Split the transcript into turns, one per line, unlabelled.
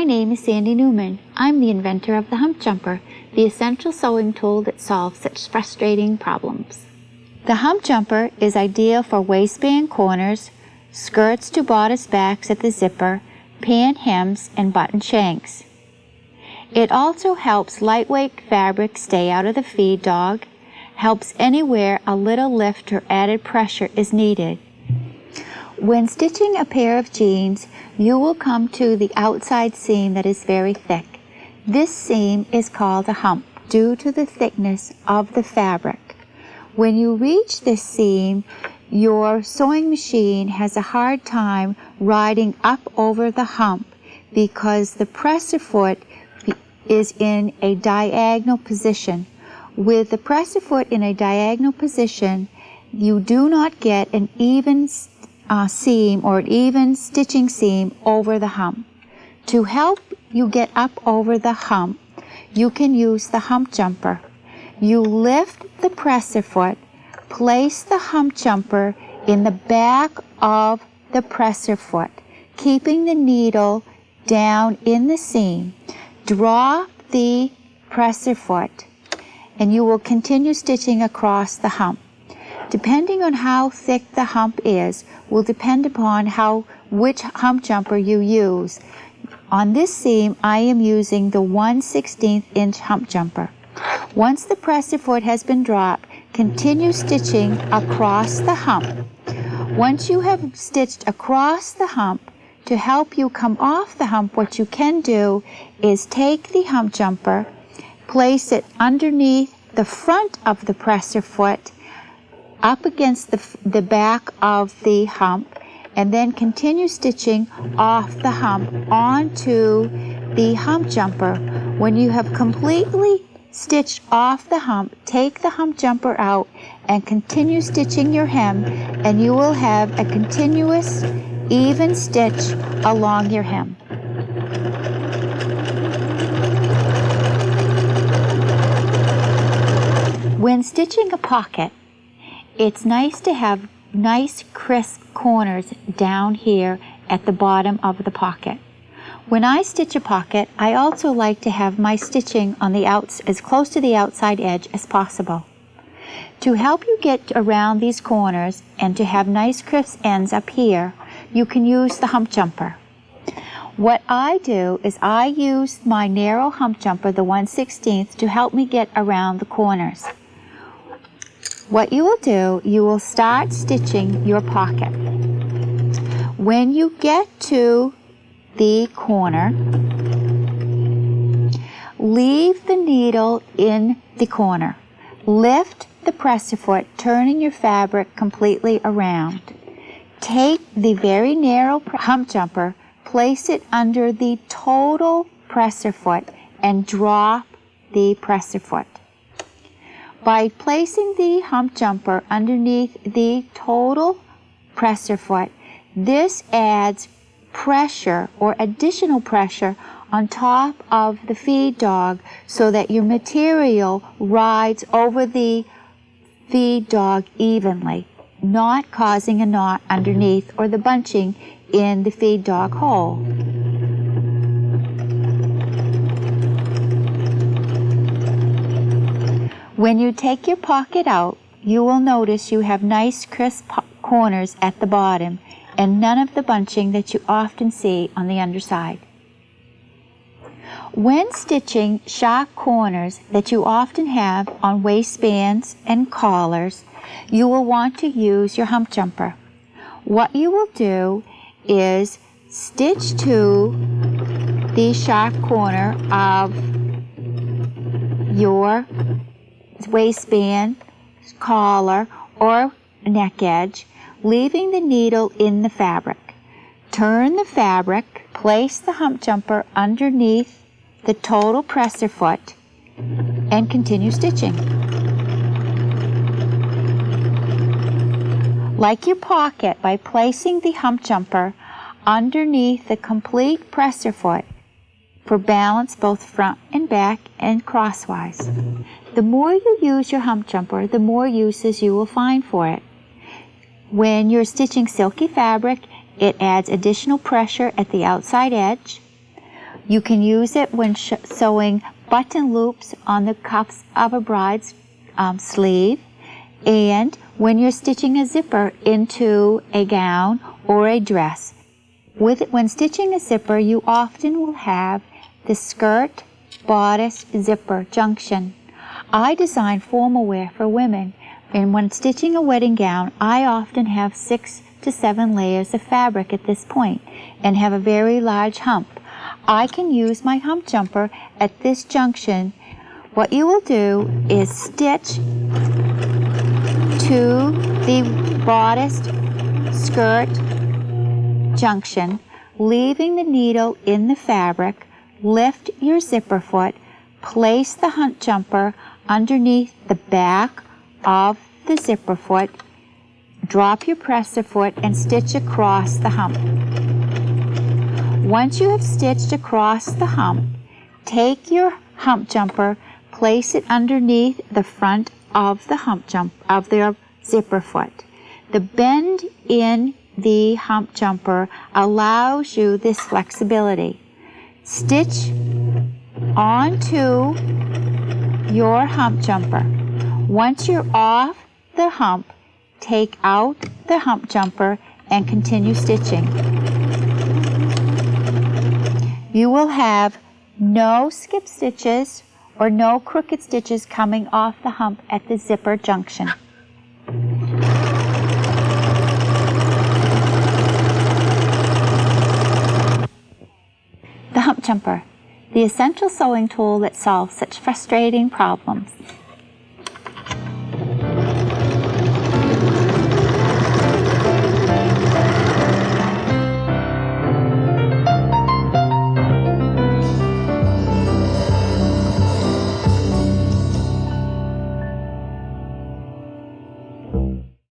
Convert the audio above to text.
name is Sandy Newman. I'm the inventor of the Hump Jumper, the essential sewing tool that solves such frustrating problems. The Hump Jumper is ideal for waistband corners, skirts to bodice backs at the zipper, pant hems, and button shanks. It also helps lightweight fabric stay out of the feed dog, helps anywhere a little lift or added pressure is needed. When stitching a pair of jeans, you will come to the outside seam that is very thick. This seam is called a hump due to the thickness of the fabric. When you reach this seam, your sewing machine has a hard time riding up over the hump because the presser foot is in a diagonal position. With the presser foot in a diagonal position, you do not get an even seam or an even stitching seam over the hump. To help you get up over the hump, you can use the hump jumper. You lift the presser foot, place the hump jumper in the back of the presser foot, keeping the needle down in the seam. Draw the presser foot and you will continue stitching across the hump. Depending on how thick the hump is will depend upon which hump jumper you use. On this seam, I am using the 1/16 inch hump jumper. Once the presser foot has been dropped, continue stitching across the hump. Once you have stitched across the hump, to help you come off the hump, what you can do is take the hump jumper, place it underneath the front of the presser foot, up against the back of the hump, and then continue stitching off the hump onto the hump jumper. When you have completely stitched off the hump, take the hump jumper out and continue stitching your hem, and you will have a continuous, even stitch along your hem. When stitching a pocket, it's nice to have nice crisp corners down here at the bottom of the pocket. When I stitch a pocket, I also like to have my stitching on the as close to the outside edge as possible. To help you get around these corners and to have nice crisp ends up here, you can use the hump jumper. What I do is I use my narrow hump jumper, the 1/16, to help me get around the corners. What you will do, you will start stitching your pocket. When you get to the corner, leave the needle in the corner. Lift the presser foot, turning your fabric completely around. Take the very narrow hump jumper, place it under the total presser foot, and drop the presser foot. By placing the hump jumper underneath the total presser foot, this adds pressure or additional pressure on top of the feed dog so that your material rides over the feed dog evenly, not causing a knot underneath or the bunching in the feed dog hole. When you take your pocket out, you will notice you have nice crisp corners at the bottom and none of the bunching that you often see on the underside. When stitching sharp corners that you often have on waistbands and collars, you will want to use your hump jumper. What you will do is stitch to the sharp corner of your waistband, collar, or neck edge, leaving the needle in the fabric. Turn the fabric, place the hump jumper underneath the total presser foot, and continue stitching. Like your pocket, by placing the hump jumper underneath the complete presser foot for balance both front and back and crosswise. The more you use your hump jumper, the more uses you will find for it. When you're stitching silky fabric, it adds additional pressure at the outside edge. You can use it when sewing button loops on the cuffs of a bride's sleeve, and when you're stitching a zipper into a gown or a dress. When stitching a zipper, you often will have the skirt, bodice, zipper junction. I design formal wear for women, and when stitching a wedding gown, I often have 6 to 7 layers of fabric at this point and have a very large hump. I can use my hump jumper at this junction. What you will do is stitch to the bodice skirt junction, leaving the needle in the fabric. Lift your zipper foot, place the hump jumper underneath the back of the zipper foot, drop your presser foot, and stitch across the hump. Once you have stitched across the hump, take your hump jumper, place it underneath the front of the zipper foot. The bend in the hump jumper allows you this flexibility. Stitch onto your hump jumper. Once you're off the hump, take out the hump jumper and continue stitching. You will have no skip stitches or no crooked stitches coming off the hump at the zipper junction. The Hump Jumper, the essential sewing tool that solves such frustrating problems.